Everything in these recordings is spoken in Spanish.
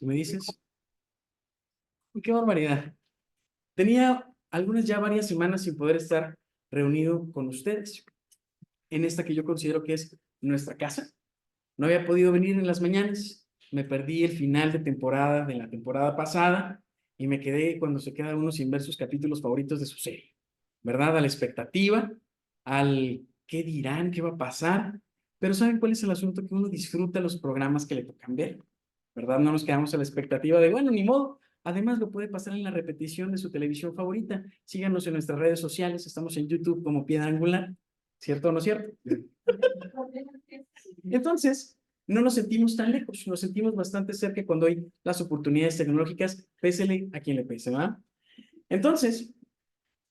¿Tú me dices? Uy, qué barbaridad. Tenía ya varias semanas sin poder estar reunido con ustedes en esta que yo considero que es nuestra casa. No había podido venir en las mañanas. Me perdí el final de temporada de la temporada pasada y me quedé cuando se queda uno sin ver sus capítulos favoritos de su serie, ¿verdad? A la expectativa, al qué dirán, qué va a pasar. Pero ¿saben cuál es el asunto? Que uno disfruta los programas que le tocan ver, ¿verdad? No nos quedamos a la expectativa de, bueno, ni modo. Además, lo puede pasar en la repetición de su televisión favorita. Síganos en nuestras redes sociales. Estamos en YouTube como Piedra Angular. ¿Cierto o no cierto? Entonces, no nos sentimos tan lejos, nos sentimos bastante cerca cuando hay las oportunidades tecnológicas, pésele a quien le pese, ¿verdad? Entonces,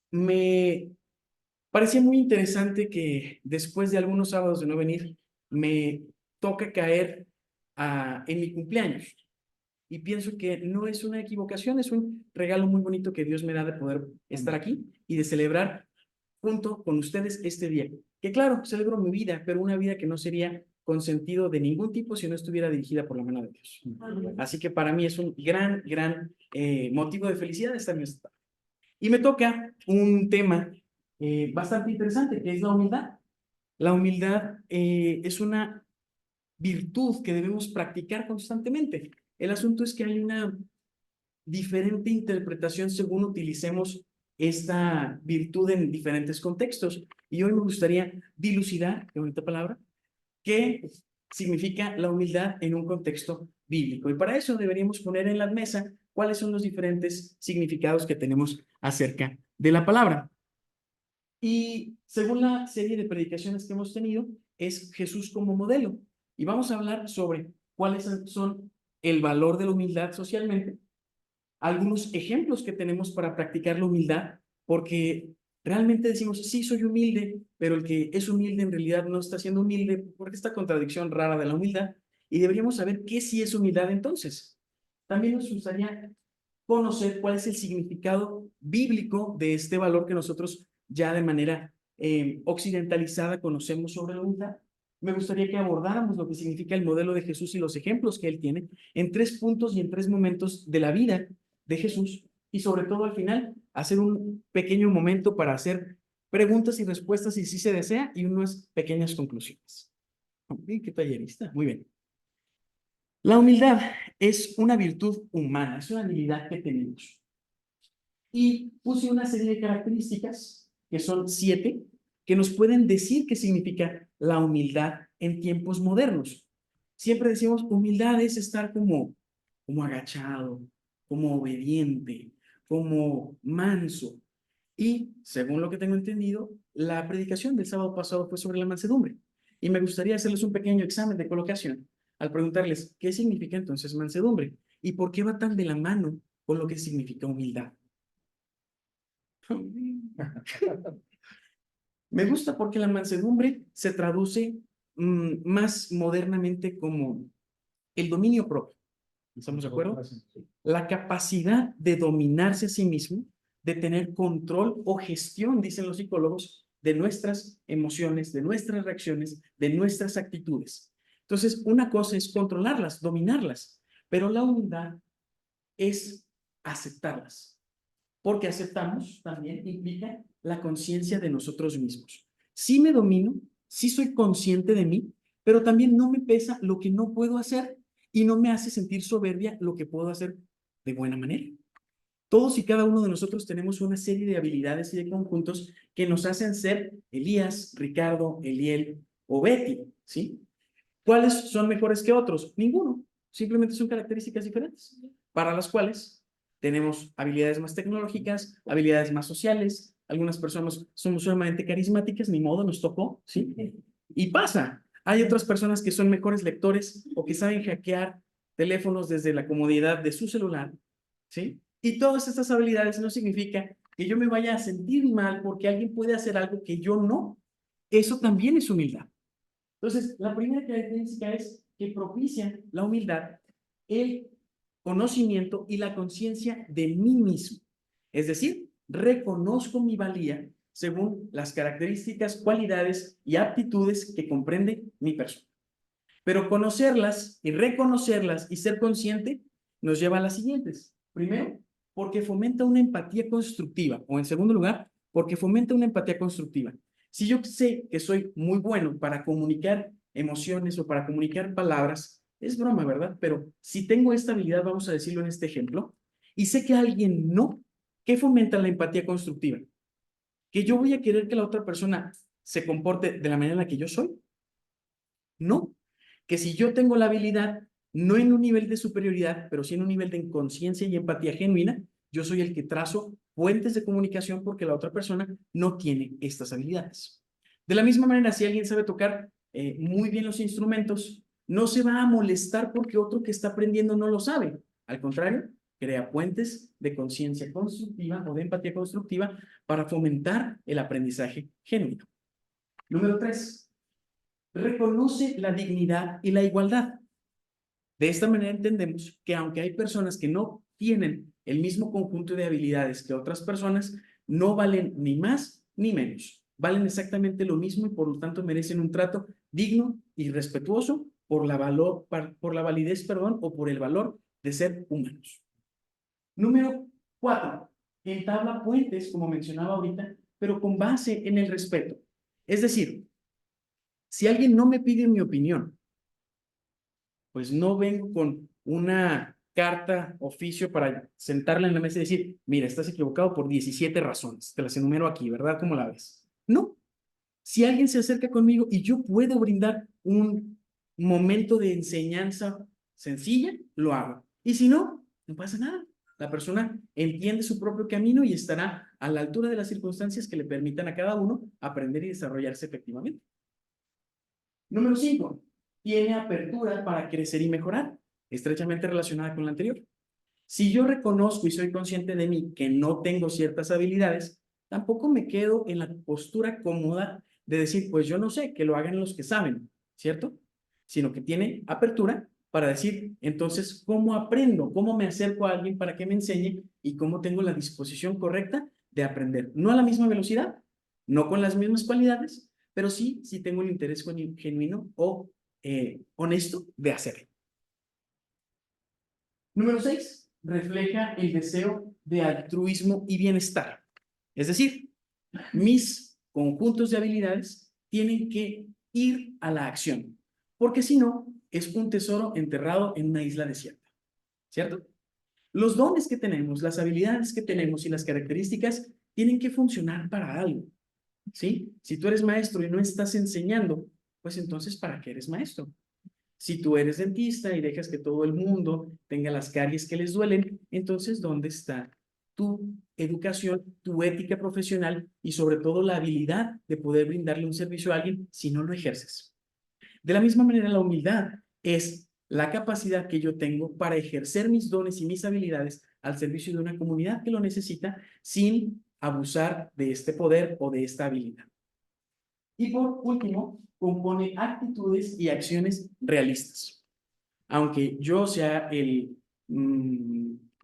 me parecía muy interesante que después de algunos sábados de no venir, me toca caer en mi cumpleaños. Y pienso que no es una equivocación, es un regalo muy bonito que Dios me da de poder estar aquí y de celebrar junto con ustedes este día. Que claro, celebro mi vida, pero una vida que no sería con sentido de ningún tipo si no estuviera dirigida por la mano de Dios. Así que para mí es un gran motivo de felicidad estar en esta. Y me toca un tema bastante interesante, que es la humildad. La humildad es una virtud que debemos practicar constantemente. El asunto es que hay una diferente interpretación según utilicemos esta virtud en diferentes contextos. Y hoy me gustaría dilucidar, qué bonita palabra, qué significa la humildad en un contexto bíblico. Y para eso deberíamos poner en la mesa cuáles son los diferentes significados que tenemos acerca de la palabra. Y según la serie de predicaciones que hemos tenido, es Jesús como modelo. Y vamos a hablar sobre cuáles son el valor de la humildad socialmente, algunos ejemplos que tenemos para practicar la humildad, porque realmente decimos, sí, soy humilde, pero el que es humilde en realidad no está siendo humilde, porque esta contradicción rara de la humildad, y deberíamos saber qué sí es humildad entonces. También nos gustaría conocer cuál es el significado bíblico de este valor que nosotros ya de manera occidentalizada conocemos sobre la humildad. Me gustaría que abordáramos lo que significa el modelo de Jesús y los ejemplos que él tiene en 3 puntos y en 3 momentos de la vida de Jesús, y sobre todo al final hacer un pequeño momento para hacer preguntas y respuestas si se desea y unas pequeñas conclusiones. ¿Qué tallerista? Muy bien. La humildad es una virtud humana, es una habilidad que tenemos. Y puse una serie de características, que son 7, que nos pueden decir qué significa la humildad en tiempos modernos. Siempre decimos, humildad es estar como agachado, como obediente, como manso. Y según lo que tengo entendido, la predicación del sábado pasado fue sobre la mansedumbre. Y me gustaría hacerles un pequeño examen de colocación al preguntarles qué significa entonces mansedumbre y por qué va tan de la mano con lo que significa humildad. Me gusta porque la mansedumbre se traduce más modernamente como el dominio propio. ¿Estamos de acuerdo? La capacidad de dominarse a sí mismo, de tener control o gestión, dicen los psicólogos, de nuestras emociones, de nuestras reacciones, de nuestras actitudes. Entonces, una cosa es controlarlas, dominarlas, pero la humildad es aceptarlas, porque aceptamos también implica la conciencia de nosotros mismos. Sí me domino, sí soy consciente de mí, pero también no me pesa lo que no puedo hacer y no me hace sentir soberbia lo que puedo hacer de buena manera. Todos y cada uno de nosotros tenemos una serie de habilidades y de conjuntos que nos hacen ser Elías, Ricardo, Eliel o Betty, ¿sí? ¿Cuáles son mejores que otros? Ninguno. Simplemente son características diferentes, para las cuales tenemos habilidades más tecnológicas, habilidades más sociales. Algunas personas somos sumamente carismáticas, ni modo, nos tocó, ¿sí? Y pasa. Hay otras personas que son mejores lectores o que saben hackear teléfonos desde la comodidad de su celular, ¿sí? Y todas estas habilidades no significa que yo me vaya a sentir mal porque alguien puede hacer algo que yo no. Eso también es humildad. Entonces, la primera característica es que propicia la humildad, el conocimiento y la conciencia de mí mismo. Es decir, reconozco mi valía según las características, cualidades y aptitudes que comprende mi persona. Pero conocerlas y reconocerlas y ser consciente nos lleva a las siguientes. Primero, porque fomenta una empatía constructiva. O en segundo lugar, porque fomenta una empatía constructiva. Si yo sé que soy muy bueno para comunicar emociones o para comunicar palabras, es broma, ¿verdad? Pero si tengo esta habilidad, vamos a decirlo en este ejemplo, y sé que alguien no, ¿qué fomenta la empatía constructiva? ¿Que yo voy a querer que la otra persona se comporte de la manera en la que yo soy? No. Que si yo tengo la habilidad, no en un nivel de superioridad, pero sí en un nivel de conciencia y empatía genuina, yo soy el que trazo puentes de comunicación porque la otra persona no tiene estas habilidades. De la misma manera, si alguien sabe tocar muy bien los instrumentos, no se va a molestar porque otro que está aprendiendo no lo sabe. Al contrario, crea puentes de conciencia constructiva o de empatía constructiva para fomentar el aprendizaje genuino. Número 3, reconoce la dignidad y la igualdad. De esta manera entendemos que aunque hay personas que no tienen el mismo conjunto de habilidades que otras personas, no valen ni más ni menos. Valen exactamente lo mismo y por lo tanto merecen un trato digno y respetuoso por la validez, o por el valor de ser humanos. Número 4. Entabla puentes, como mencionaba ahorita, pero con base en el respeto. Es decir, si alguien no me pide mi opinión, pues no vengo con una carta, oficio para sentarla en la mesa y decir, mira, estás equivocado por 17 razones, te las enumero aquí, ¿verdad? ¿Cómo la ves? No. Si alguien se acerca conmigo y yo puedo brindar un momento de enseñanza sencilla, lo hago. Y si no, no pasa nada. La persona entiende su propio camino y estará a la altura de las circunstancias que le permitan a cada uno aprender y desarrollarse efectivamente. Número 5, tiene apertura para crecer y mejorar, estrechamente relacionada con la anterior. Si yo reconozco y soy consciente de mí que no tengo ciertas habilidades, tampoco me quedo en la postura cómoda de decir, pues yo no sé, que lo hagan los que saben, ¿cierto? Sino que tiene apertura para decir, entonces, ¿cómo aprendo? ¿Cómo me acerco a alguien para que me enseñe? Y cómo tengo la disposición correcta de aprender. No a la misma velocidad, no con las mismas cualidades, pero sí tengo el interés genuino o honesto de hacerlo. Número 6, refleja el deseo de altruismo y bienestar. Es decir, mis conjuntos de habilidades tienen que ir a la acción, porque si no, es un tesoro enterrado en una isla desierta, ¿cierto? Los dones que tenemos, las habilidades que tenemos y las características tienen que funcionar para algo, ¿sí? Si tú eres maestro y no estás enseñando, pues entonces, ¿para qué eres maestro? Si tú eres dentista y dejas que todo el mundo tenga las caries que les duelen, entonces, ¿dónde está tu educación, tu ética profesional y sobre todo la habilidad de poder brindarle un servicio a alguien si no lo ejerces? De la misma manera, la humildad es la capacidad que yo tengo para ejercer mis dones y mis habilidades al servicio de una comunidad que lo necesita sin abusar de este poder o de esta habilidad. Y por último, compone actitudes y acciones realistas. Aunque yo sea el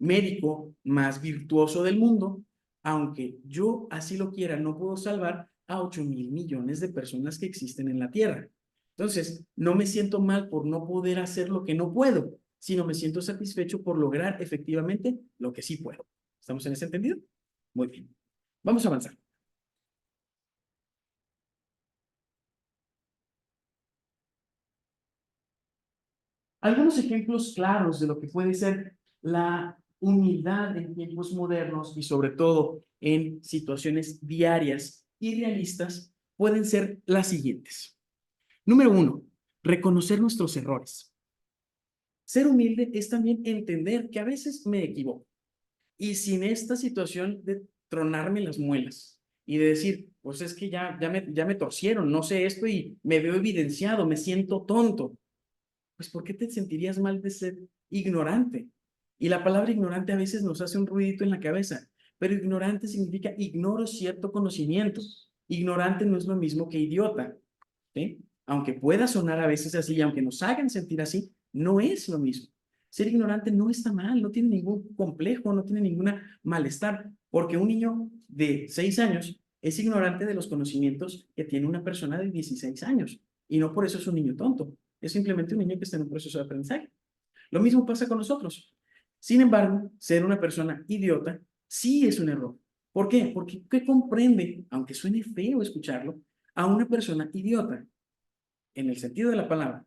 médico más virtuoso del mundo, aunque yo así lo quiera, no puedo salvar a 8,000 millones de personas que existen en la Tierra. Entonces, no me siento mal por no poder hacer lo que no puedo, sino me siento satisfecho por lograr efectivamente lo que sí puedo. ¿Estamos en ese entendido? Muy bien. Vamos a avanzar. Algunos ejemplos claros de lo que puede ser la humildad en tiempos modernos y sobre todo en situaciones diarias y realistas pueden ser las siguientes. Número 1, reconocer nuestros errores. Ser humilde es también entender que a veces me equivoco y sin esta situación de tronarme las muelas y de decir, pues es que ya me torcieron, no sé esto y me veo evidenciado, me siento tonto. Pues ¿por qué te sentirías mal de ser ignorante? Y la palabra ignorante a veces nos hace un ruidito en la cabeza, pero ignorante significa ignoro cierto conocimiento. Ignorante no es lo mismo que idiota, ¿sí? Aunque pueda sonar a veces así y aunque nos hagan sentir así, no es lo mismo. Ser ignorante no está mal, no tiene ningún complejo, no tiene ninguna malestar, porque un niño de 6 años es ignorante de los conocimientos que tiene una persona de 16 años y no por eso es un niño tonto. Es simplemente un niño que está en un proceso de aprendizaje. Lo mismo pasa con nosotros. Sin embargo, ser una persona idiota sí es un error. ¿Por qué? Porque ¿qué comprende, aunque suene feo escucharlo, a una persona idiota? En el sentido de la palabra.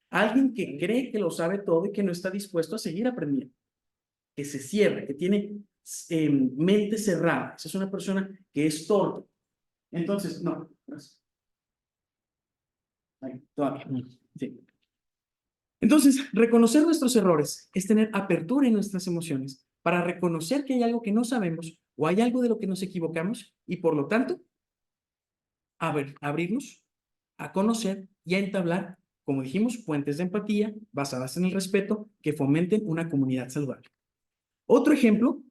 Alguien que cree que lo sabe todo y que no está dispuesto a seguir aprendiendo. Que se cierra, que tiene mente cerrada. Esa es una persona que es torpe. Entonces, no. Ahí, todavía. Sí. Entonces, reconocer nuestros errores es tener apertura en nuestras emociones para reconocer que hay algo que no sabemos o hay algo de lo que nos equivocamos y por lo tanto, abrirnos a conocer y a entablar, como dijimos, puentes de empatía basadas en el respeto que fomenten una comunidad saludable. Otro ejemplo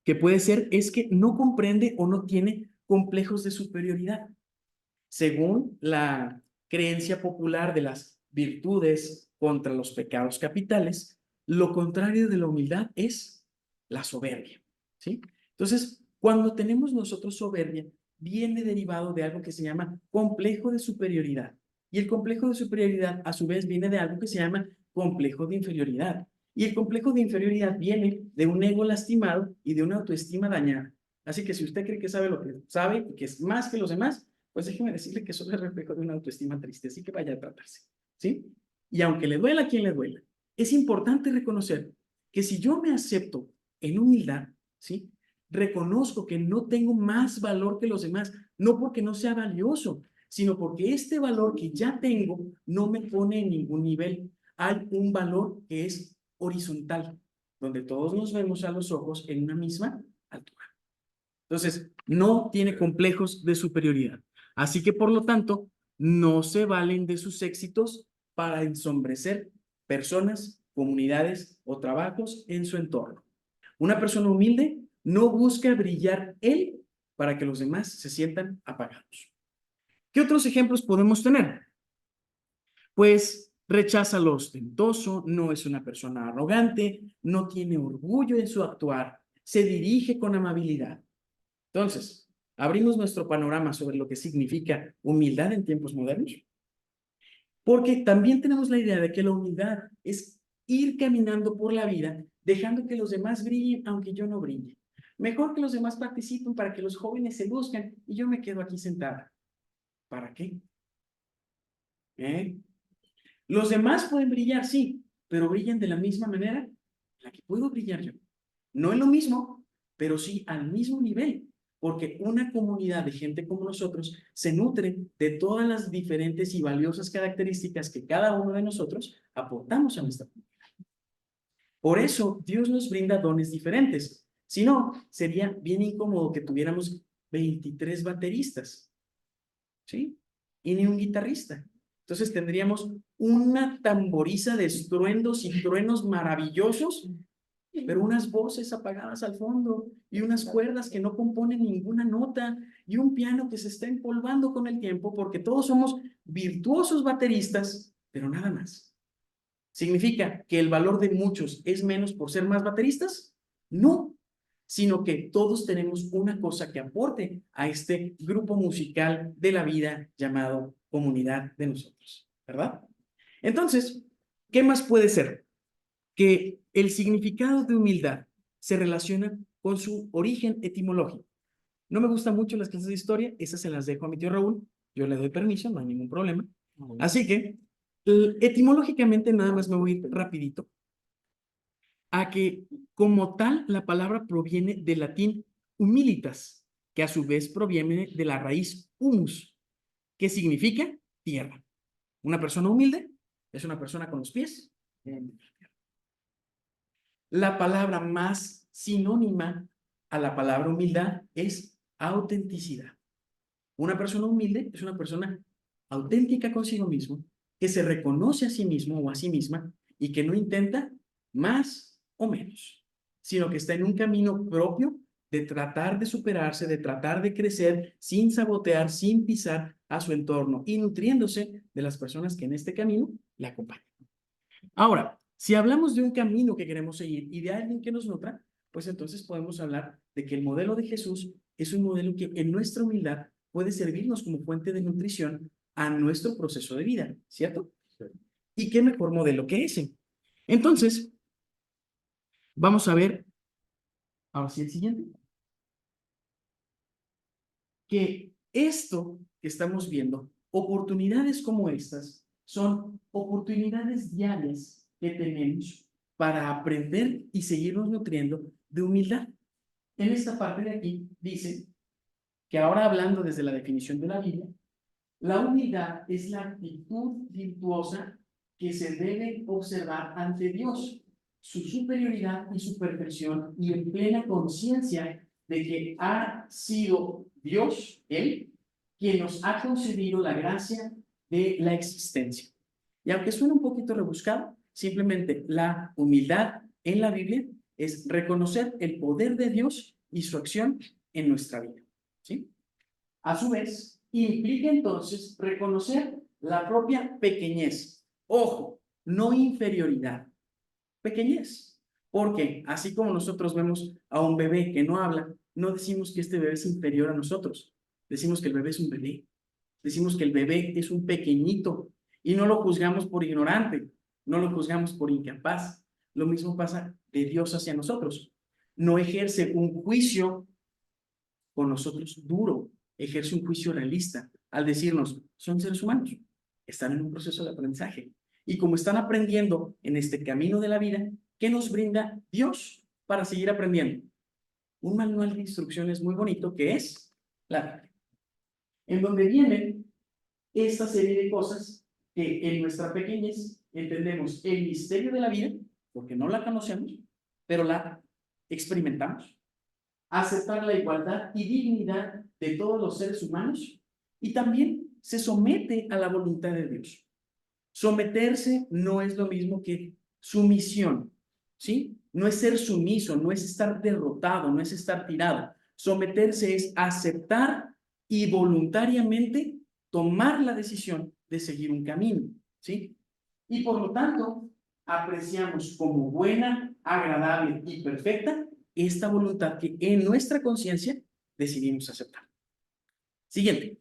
que puede ser es que no comprende o no tiene complejos de superioridad. Según la creencia popular de las virtudes contra los pecados capitales, lo contrario de la humildad es la soberbia, ¿sí? Entonces, cuando tenemos nosotros soberbia, viene derivado de algo que se llama complejo de superioridad. Y el complejo de superioridad, a su vez, viene de algo que se llama complejo de inferioridad. Y el complejo de inferioridad viene de un ego lastimado y de una autoestima dañada. Así que si usted cree que sabe lo que sabe y que es más que los demás, pues déjeme decirle que eso es el reflejo de una autoestima triste, así que vaya a tratarse, ¿sí? Y aunque le duela a quien le duela, es importante reconocer que si yo me acepto en humildad, ¿sí? Reconozco que no tengo más valor que los demás, no porque no sea valioso, sino porque este valor que ya tengo no me pone en ningún nivel. Hay un valor que es horizontal, donde todos nos vemos a los ojos en una misma altura. Entonces, no tiene complejos de superioridad. Así que, por lo tanto, no se valen de sus éxitos para ensombrecer personas, comunidades o trabajos en su entorno. Una persona humilde no busca brillar él para que los demás se sientan apagados. ¿Qué otros ejemplos podemos tener? Pues rechaza lo ostentoso, no es una persona arrogante, no tiene orgullo en su actuar, se dirige con amabilidad. Entonces, abrimos nuestro panorama sobre lo que significa humildad en tiempos modernos, porque también tenemos la idea de que la humildad es ir caminando por la vida dejando que los demás brillen aunque yo no brille. Mejor que los demás participen para que los jóvenes se luzcan y yo me quedo aquí sentada. ¿Para qué? ¿Eh? Los demás pueden brillar, sí, pero brillan de la misma manera en la que puedo brillar yo. No es lo mismo, pero sí al mismo nivel, porque una comunidad de gente como nosotros se nutre de todas las diferentes y valiosas características que cada uno de nosotros aportamos a nuestra comunidad. Por eso Dios nos brinda dones diferentes. Si no, sería bien incómodo que tuviéramos 23 bateristas, ¿sí? Y ni un guitarrista. Entonces tendríamos una tamboriza de estruendos y truenos maravillosos, pero unas voces apagadas al fondo y unas cuerdas que no componen ninguna nota y un piano que se está empolvando con el tiempo porque todos somos virtuosos bateristas, pero nada más. ¿Significa que el valor de muchos es menos por ser más bateristas? No, sino que todos tenemos una cosa que aporte a este grupo musical de la vida llamado comunidad de nosotros, ¿verdad? Entonces, ¿qué más puede ser? Que el significado de humildad se relaciona con su origen etimológico. No me gustan mucho las clases de historia, esas se las dejo a mi tío Raúl, yo le doy permiso, no hay ningún problema. Así que, etimológicamente nada más me voy a ir rapidito a que como tal la palabra proviene del latín humilitas, que a su vez proviene de la raíz humus, que significa tierra. Una persona humilde es una persona con los pies en la palabra más sinónima a la palabra humildad es autenticidad. Una persona humilde es una persona auténtica consigo mismo, que se reconoce a sí mismo o a sí misma y que no intenta más o menos, sino que está en un camino propio de tratar de superarse, de tratar de crecer sin sabotear, sin pisar a su entorno y nutriéndose de las personas que en este camino le acompañan. Ahora, si hablamos de un camino que queremos seguir y de alguien que nos nutra, pues entonces podemos hablar de que el modelo de Jesús es un modelo que en nuestra humildad puede servirnos como fuente de nutrición a nuestro proceso de vida, ¿cierto? Sí. ¿Y qué mejor modelo que ese? Entonces, Vamos a ver, ahora sí el siguiente, que esto que estamos viendo, oportunidades como estas, son oportunidades diarias que tenemos para aprender y seguirnos nutriendo de humildad. En esta parte de aquí dice que ahora hablando desde la definición de la Biblia, la humildad es la actitud virtuosa que se debe observar ante Dios, su superioridad y su perfección, y en plena conciencia de que ha sido Dios, Él, quien nos ha concedido la gracia de la existencia. Y aunque suene un poquito rebuscado, simplemente la humildad en la Biblia es reconocer el poder de Dios y su acción en nuestra vida. ¿Sí? A su vez, implica entonces reconocer la propia pequeñez. Ojo, no inferioridad, pequeñez. Porque así como nosotros vemos a un bebé que no habla, no decimos que este bebé es inferior a nosotros. Decimos que el bebé es un bebé. Decimos que el bebé es un pequeñito y no lo juzgamos por ignorante, no lo juzgamos por incapaz. Lo mismo pasa de Dios hacia nosotros. No ejerce un juicio con nosotros duro, ejerce un juicio realista al decirnos, son seres humanos, están en un proceso de aprendizaje. Y como están aprendiendo en este camino de la vida, ¿qué nos brinda Dios para seguir aprendiendo? Un manual de instrucciones muy bonito que es la Biblia, en donde vienen esta serie de cosas que en nuestra pequeñez entendemos el misterio de la vida, porque no la conocemos, pero la experimentamos. Aceptar la igualdad y dignidad de todos los seres humanos y también se somete a la voluntad de Dios. Someterse no es lo mismo que sumisión, ¿sí? No es ser sumiso, no es estar derrotado, no es estar tirado. Someterse es aceptar y voluntariamente tomar la decisión de seguir un camino, ¿sí? Y por lo tanto, apreciamos como buena, agradable y perfecta esta voluntad que en nuestra conciencia decidimos aceptar. Siguiente.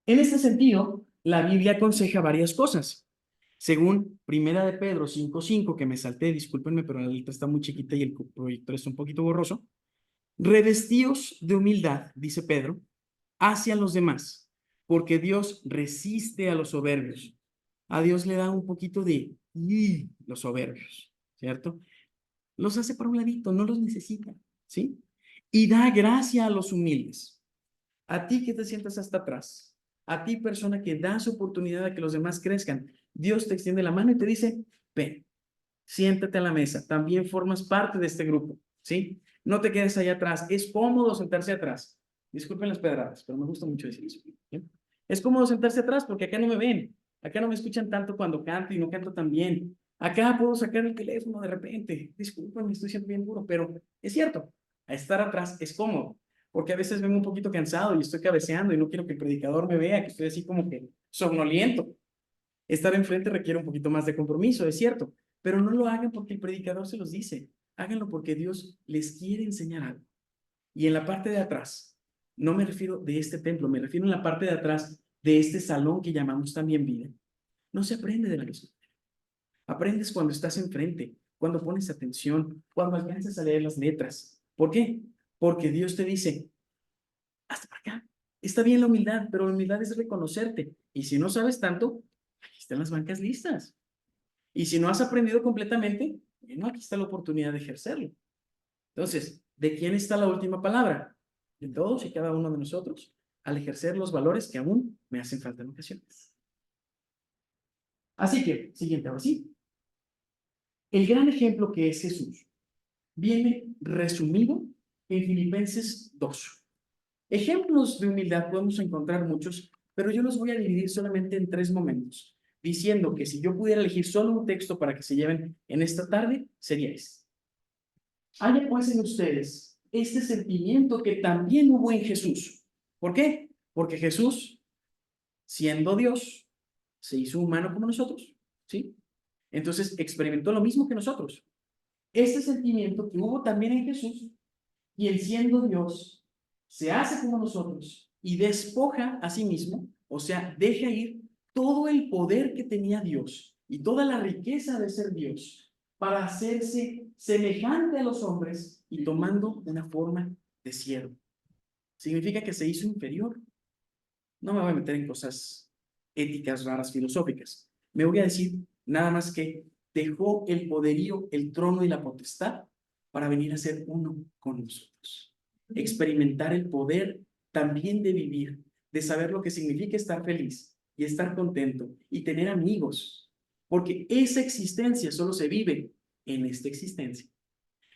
En este sentido, la Biblia aconseja varias cosas. Según Primera de Pedro 5:5, que me salté, discúlpenme, pero la letra está muy chiquita y el proyector está un poquito borroso. Revestíos de humildad, dice Pedro, hacia los demás, porque Dios resiste a los soberbios. A Dios le da un poquito de los soberbios, ¿cierto? Los hace por un ladito, no los necesita, ¿sí? Y da gracia a los humildes. A ti que te sientas hasta atrás, a ti persona que das oportunidad a que los demás crezcan, Dios te extiende la mano y te dice, ven, siéntate a la mesa, también formas parte de este grupo, ¿sí? No te quedes allá atrás, es cómodo sentarse atrás. Disculpen las pedradas, pero me gusta mucho decir eso. ¿Sí? Es cómodo sentarse atrás porque acá no me ven, acá no me escuchan tanto cuando canto y no canto tan bien. Acá puedo sacar el teléfono de repente. Disculpen, estoy siendo bien duro, pero es cierto, a estar atrás es cómodo, porque a veces vengo un poquito cansado y estoy cabeceando y no quiero que el predicador me vea, que estoy así como que somnoliento. Estar enfrente requiere un poquito más de compromiso, es cierto, pero no lo hagan porque el predicador se los dice. Háganlo porque Dios les quiere enseñar algo. Y en la parte de atrás, no me refiero de este templo, me refiero en la parte de atrás de este salón que llamamos también vida. No se aprende de la misma manera. Aprendes cuando estás enfrente, cuando pones atención, cuando alcanzas a leer las letras. ¿Por qué? Porque Dios te dice, hasta para acá. Está bien la humildad, pero la humildad es reconocerte. Y si no sabes tanto, aquí están las bancas listas. Y si no has aprendido completamente, bueno, aquí está la oportunidad de ejercerlo. Entonces, ¿de quién está la última palabra? De todos y cada uno de nosotros, al ejercer los valores que aún me hacen falta en ocasiones. Así que, siguiente, ahora sí. El gran ejemplo que es Jesús viene resumido en Filipenses 2. Ejemplos de humildad podemos encontrar muchos, pero yo los voy a dividir solamente en 3 momentos, diciendo que si yo pudiera elegir solo un texto para que se lleven en esta tarde, sería este. Haya pues en ustedes este sentimiento que también hubo en Jesús. ¿Por qué? Porque Jesús, siendo Dios, se hizo humano como nosotros, ¿sí? Entonces experimentó lo mismo que nosotros. Este sentimiento que hubo también en Jesús, y él siendo Dios, se hace como nosotros y despoja a sí mismo, o sea, deja ir todo el poder que tenía Dios y toda la riqueza de ser Dios para hacerse semejante a los hombres y tomando una forma de siervo. Significa que se hizo inferior. No me voy a meter en cosas éticas raras, filosóficas. Me voy a decir nada más que dejó el poderío, el trono y la potestad para venir a ser uno con nosotros. Experimentar el poder también de vivir, de saber lo que significa estar feliz y estar contento y tener amigos, porque esa existencia solo se vive en esta existencia.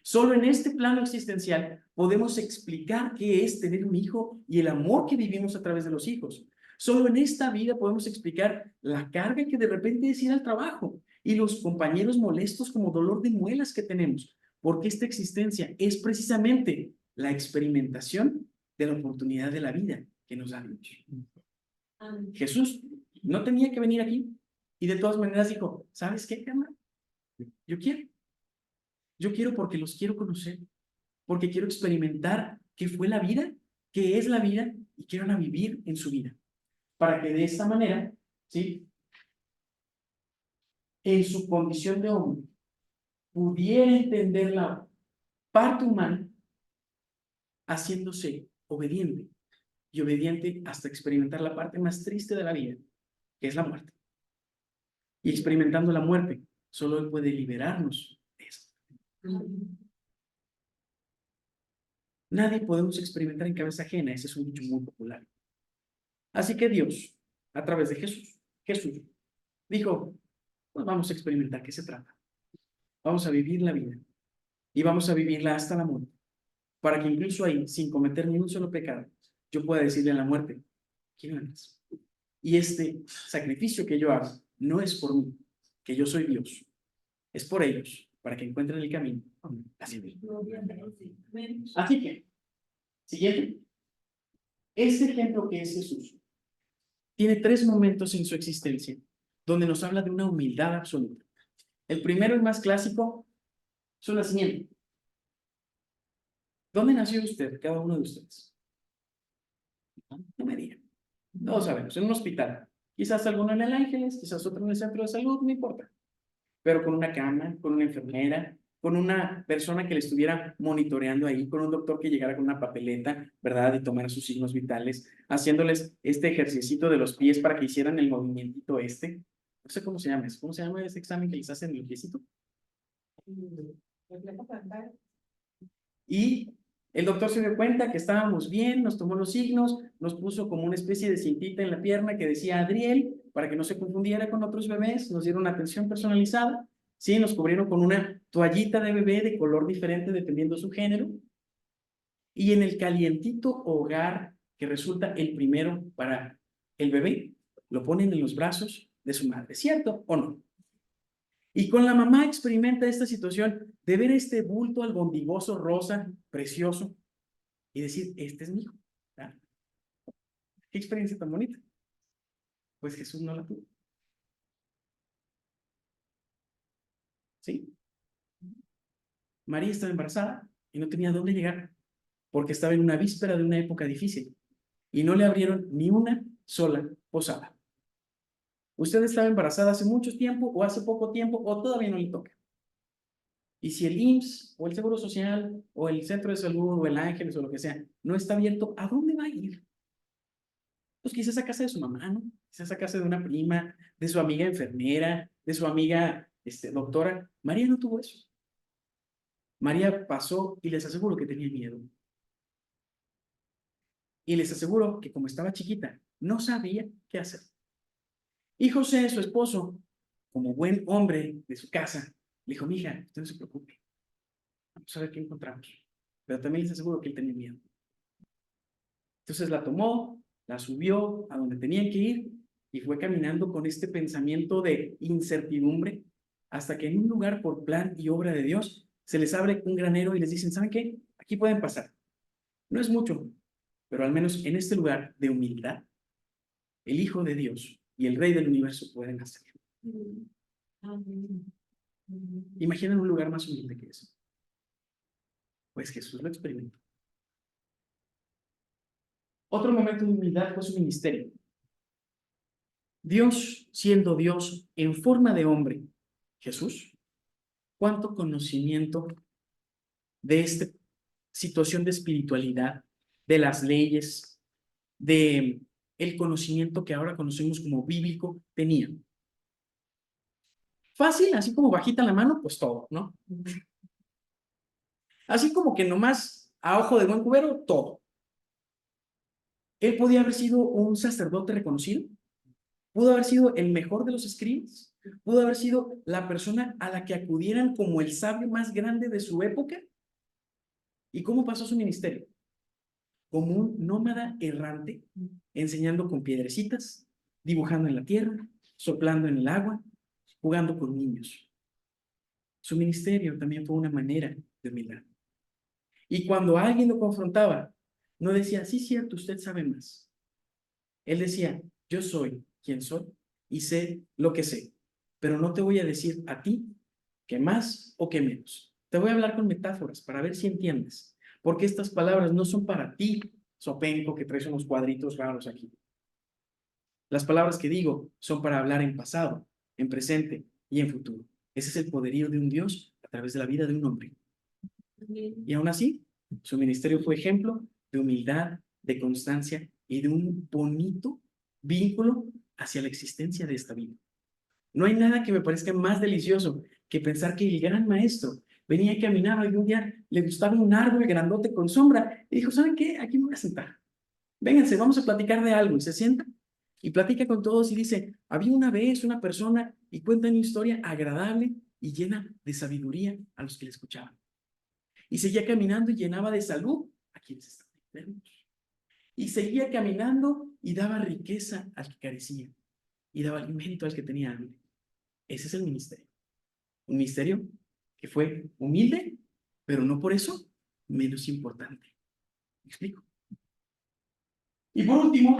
Solo en este plano existencial podemos explicar qué es tener un hijo y el amor que vivimos a través de los hijos. Solo en esta vida podemos explicar la carga que de repente es ir al trabajo y los compañeros molestos como dolor de muelas que tenemos, porque esta existencia es precisamente la experimentación de la oportunidad de la vida que nos da Dios. Jesús no tenía que venir aquí y de todas maneras dijo, ¿sabes qué, Carla? Yo quiero. Yo quiero porque los quiero conocer, porque quiero experimentar qué fue la vida, qué es la vida y quiero vivir en su vida. Para que de esta manera, ¿sí? En su condición de hombre, pudiera entender la parte humana haciéndose obediente y obediente hasta experimentar la parte más triste de la vida, que es la muerte. Y experimentando la muerte, solo Él puede liberarnos de eso. Nadie podemos experimentar en cabeza ajena, ese es un dicho muy popular. Así que Dios, a través de Jesús, dijo, pues vamos a experimentar qué se trata. Vamos a vivir la vida y vamos a vivirla hasta la muerte, para que incluso ahí, sin cometer ni un solo pecado, yo pueda decirle a la muerte, ¿quién eres? Y este sacrificio que yo hago no es por mí, que yo soy Dios, es por ellos, para que encuentren el camino hacia mí. Así que, siguiente, este ejemplo que es Jesús, tiene tres momentos en su existencia donde nos habla de una humildad absoluta. El primero y más clásico, su nacimiento. ¿Dónde nació usted, cada uno de ustedes? No me digan. Todos sabemos, en un hospital. Quizás alguno en el Ángeles, quizás otro en el centro de salud, no importa. Pero con una cama, con una enfermera, con una persona que le estuviera monitoreando ahí, con un doctor que llegara con una papeleta, ¿verdad? Y tomara sus signos vitales, haciéndoles este ejercicio de los pies para que hicieran el movimiento este. No sé cómo se llama eso. ¿Cómo se llama ese examen que les hacen en el piecito? Y el doctor se dio cuenta que estábamos bien, nos tomó los signos, nos puso como una especie de cintita en la pierna que decía Adriel, para que no se confundiera con otros bebés, nos dieron atención personalizada, sí, nos cubrieron con una toallita de bebé de color diferente dependiendo su género, y en el calientito hogar que resulta el primero para el bebé, lo ponen en los brazos de su madre, ¿cierto o no? Y con la mamá experimenta esta situación de ver este bulto albondigoso rosa, precioso, y decir, este es mi hijo. ¿Verdad? ¿Qué experiencia tan bonita? Pues Jesús no la tuvo. ¿Sí? María estaba embarazada y no tenía dónde llegar, porque estaba en una víspera de una época difícil y no le abrieron ni una sola posada. Usted estaba embarazada hace mucho tiempo o hace poco tiempo o todavía no le toca. Y si el IMSS o el Seguro Social o el Centro de Salud o el Ángeles o lo que sea no está abierto, ¿a dónde va a ir? Pues quizás a casa de su mamá, ¿no? Quizás a casa de una prima, de su amiga enfermera, de su amiga doctora. María no tuvo eso. María pasó y les aseguro que tenía miedo. Y les aseguro que como estaba chiquita, no sabía qué hacer. Y José, su esposo, como buen hombre de su casa, le dijo, mija, usted no se preocupe. Vamos a ver qué encontramos. Pero también les aseguro que él tenía miedo. Entonces la tomó, la subió a donde tenían que ir y fue caminando con este pensamiento de incertidumbre hasta que en un lugar por plan y obra de Dios se les abre un granero y les dicen, ¿saben qué? Aquí pueden pasar. No es mucho, pero al menos en este lugar de humildad, el Hijo de Dios y el Rey del Universo pueden hacer. Imaginen un lugar más humilde que eso. Pues Jesús lo experimentó. Otro momento de humildad fue su ministerio. Dios, siendo Dios en forma de hombre, Jesús, cuánto conocimiento de esta situación de espiritualidad, de las leyes, de el conocimiento que ahora conocemos como bíblico, tenía. Fácil, así como bajita la mano, pues todo, ¿no? Así como que nomás a ojo de buen cubero, todo. Él podía haber sido un sacerdote reconocido, pudo haber sido el mejor de los escribas, pudo haber sido la persona a la que acudieran como el sabio más grande de su época. ¿Y cómo pasó su ministerio? Como un nómada errante, enseñando con piedrecitas, dibujando en la tierra, soplando en el agua, jugando con niños. Su ministerio también fue una manera de humildad. Y cuando alguien lo confrontaba, no decía, sí, cierto, usted sabe más. Él decía, yo soy quien soy y sé lo que sé, pero no te voy a decir a ti que más o que menos. Te voy a hablar con metáforas para ver si entiendes, porque estas palabras no son para ti, sopenco, que traes unos cuadritos raros aquí. Las palabras que digo son para hablar en pasado, en presente y en futuro. Ese es el poderío de un Dios a través de la vida de un hombre. Y aún así, su ministerio fue ejemplo de humildad, de constancia y de un bonito vínculo hacia la existencia de esta vida. No hay nada que me parezca más delicioso que pensar que el gran maestro venía y caminaba y un día le gustaba un árbol grandote con sombra y dijo, ¿saben qué? Aquí me voy a sentar. Vénganse, vamos a platicar de algo. Y se sienta y platica con todos y dice, había una vez una persona y cuenta una historia agradable y llena de sabiduría a los que le escuchaban. Y seguía caminando y llenaba de salud a quienes estaban enfermos. Y seguía caminando y daba riqueza al que carecía. Y daba alimento al que tenía hambre. Ese es el ministerio. Un ministerio que fue humilde, pero no por eso menos importante. ¿Me explico? Y por último,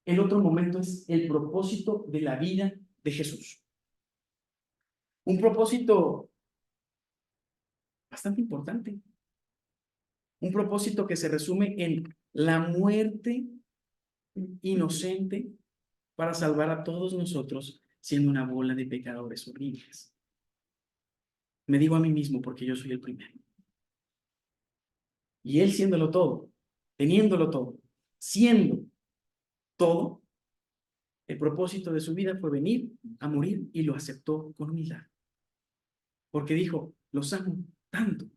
el otro momento es el propósito de la vida de Jesús. Un propósito bastante importante. Un propósito que se resume en la muerte inocente para salvar a todos nosotros siendo una bola de pecadores horribles. Me digo a mí mismo porque yo soy el primero. Y él siéndolo todo, teniéndolo todo, siendo todo, el propósito de su vida fue venir a morir y lo aceptó con humildad. Porque dijo, los amo tanto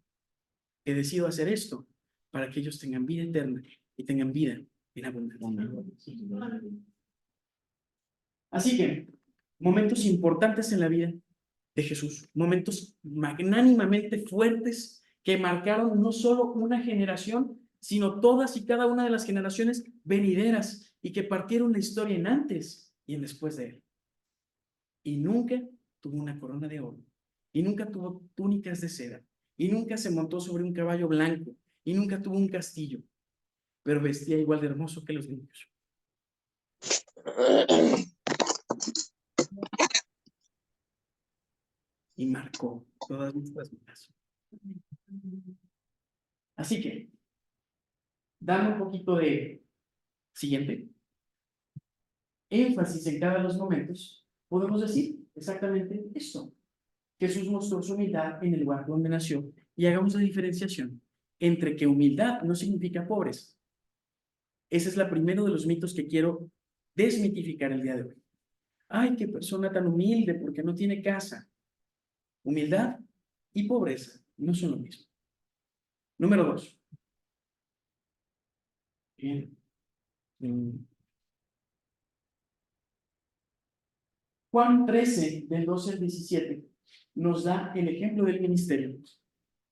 que decido hacer esto para que ellos tengan vida eterna y tengan vida en abundancia. Así que, momentos importantes en la vida de Jesús, momentos magnánimamente fuertes que marcaron no solo una generación, sino todas y cada una de las generaciones venideras y que partieron la historia en antes y en después de él. Y nunca tuvo una corona de oro, y nunca tuvo túnicas de seda, y nunca se montó sobre un caballo blanco, y nunca tuvo un castillo, pero vestía igual de hermoso que los niños. Y marcó todas nuestras vidas. Así que, dando un poquito de siguiente énfasis en cada de los momentos, podemos decir exactamente esto. Jesús mostró su humildad en el lugar donde nació y hagamos la diferenciación entre que humildad no significa pobreza. Ese es la primero de los mitos que quiero desmitificar el día de hoy. Ay, qué persona tan humilde porque no tiene casa. Humildad y pobreza no son lo mismo. Número 2. Bien. Juan 13, del 12 al 17, nos da el ejemplo del ministerio,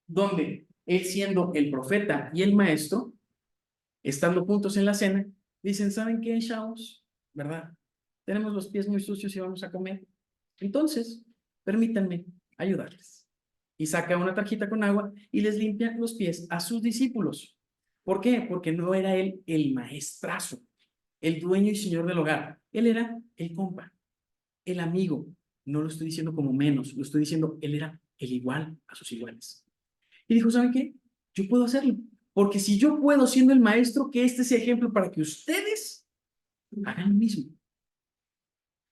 donde él siendo el profeta y el maestro, estando juntos en la cena, dicen, ¿saben qué, chavos? ¿Verdad? Tenemos los pies muy sucios y vamos a comer. Entonces, permítanme ayudarles. Y saca una tarjita con agua y les limpia los pies a sus discípulos. ¿Por qué? Porque no era él el maestrazo, el dueño y señor del hogar. Él era el compa, el amigo. No lo estoy diciendo como menos, lo estoy diciendo, él era el igual a sus iguales. Y dijo, ¿saben qué? Yo puedo hacerlo. Porque si yo puedo siendo el maestro, que este sea ejemplo para que ustedes hagan lo mismo.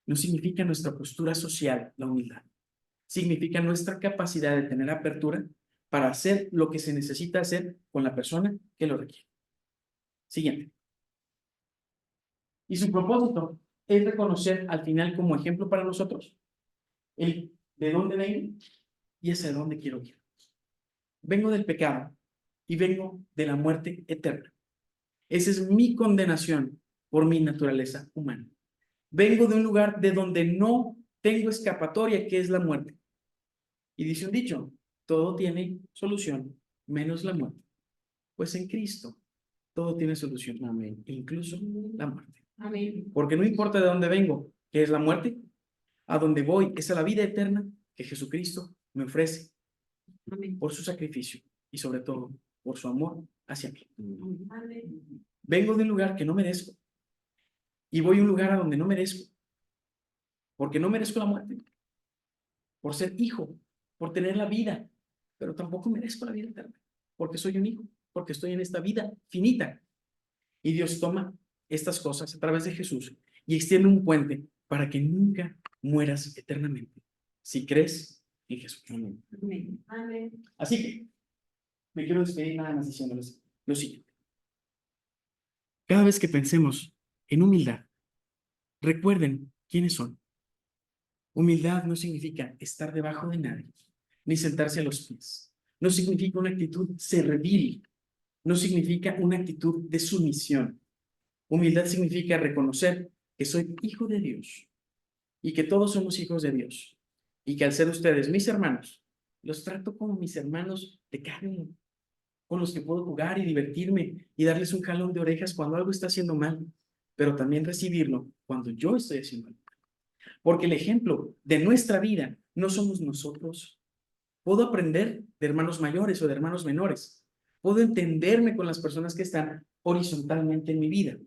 no significa nuestra postura social, la humildad. Significa nuestra capacidad de tener apertura para hacer lo que se necesita hacer con la persona que lo requiere. Siguiente. Y su propósito es reconocer al final como ejemplo para nosotros el de dónde vengo y hacia dónde quiero ir. Vengo del pecado y vengo de la muerte eterna. Esa es mi condenación por mi naturaleza humana. Vengo de un lugar de donde no tengo escapatoria, que es la muerte. Y dice un dicho, todo tiene solución, menos la muerte. Pues en Cristo todo tiene solución, amén, incluso la muerte. Amén. Porque no importa de dónde vengo, que es la muerte, a donde voy es a la vida eterna que Jesucristo me ofrece. Amén. Por su sacrificio y sobre todo por su amor hacia mí. Amén. Vengo de un lugar que no merezco y voy a un lugar a donde no merezco, porque no merezco la muerte, por ser hijo, por tener la vida, pero tampoco merezco la vida eterna, porque soy un hijo, porque estoy en esta vida finita. Y Dios toma estas cosas a través de Jesús y extiende un puente para que nunca mueras eternamente, si crees en Jesús. Amén. Amén. Así que me quiero despedir nada más diciéndoles lo siguiente. Cada vez que pensemos en humildad, recuerden quiénes son. Humildad no significa estar debajo de nadie, ni sentarse a los pies. No significa una actitud servil. No significa una actitud de sumisión. Humildad significa reconocer que soy hijo de Dios y que todos somos hijos de Dios y que al ser ustedes mis hermanos, los trato como mis hermanos de carne, con los que puedo jugar y divertirme y darles un jalón de orejas cuando algo está haciendo mal, pero también recibirlo cuando yo estoy haciendo mal. Porque el ejemplo de nuestra vida no somos nosotros. Puedo aprender de hermanos mayores o de hermanos menores. Puedo entenderme con las personas que están horizontalmente en mi vida.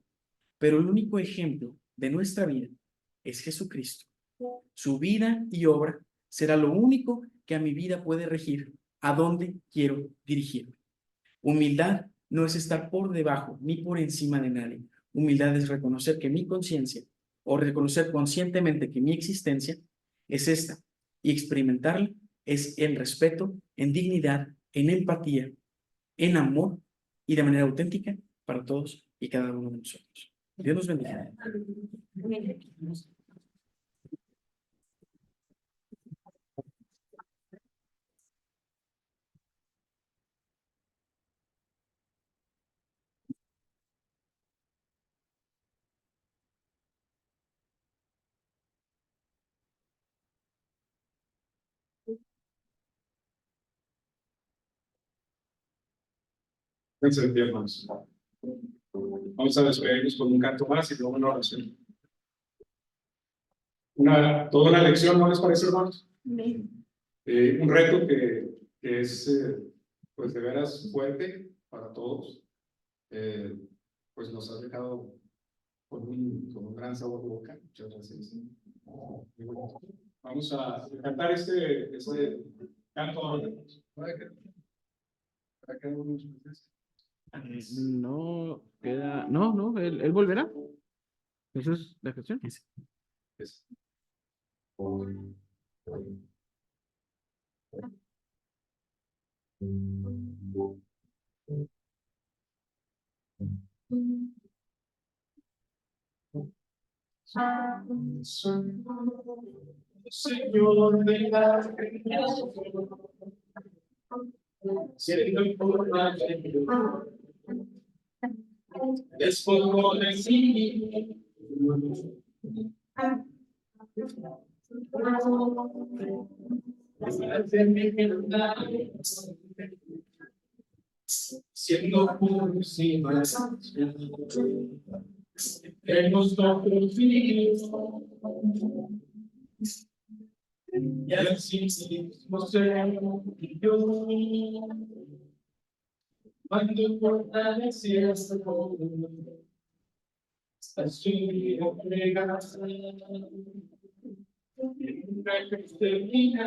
Pero el único ejemplo de nuestra vida es Jesucristo. Su vida y obra será lo único que a mi vida puede regir a dónde quiero dirigirme. Humildad no es estar por debajo ni por encima de nadie. Humildad es reconocer que mi conciencia o reconocer conscientemente que mi existencia es esta y experimentarla es el respeto, en dignidad, en empatía, en amor y de manera auténtica para todos y cada uno de nosotros. Dios nos bendiga. Excelente, hermanos. Vamos a despedirnos con un canto más y luego una oración. Toda una lección, ¿no les parece, hermanos? Un reto que es, pues, de veras fuerte para todos. Pues nos ha dejado con un gran sabor de boca. Muchas gracias. Vamos a cantar este canto. ¿Para qué unos meses? No queda. No, no, él volverá. Esa es la cuestión. Es- Señor de la creación, siendo importante, despojo de sí. Siendo puros y más, hemos conocido y así mismo seremos yo. Cuando fortalecías así entregas nunca extermina.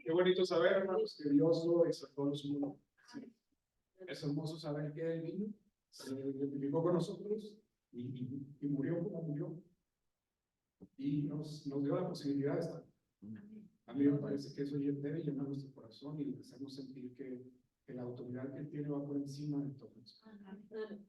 Qué bonito saber, hermanos, que Dios lo exaltó en su mundo. Es hermoso saber que Él vino, se identificó con nosotros y murió como murió. Y nos dio la posibilidad de estar. A mí me parece que eso debe llenar nuestro corazón y hacernos sentir que la autoridad que Él tiene va por encima de todo eso.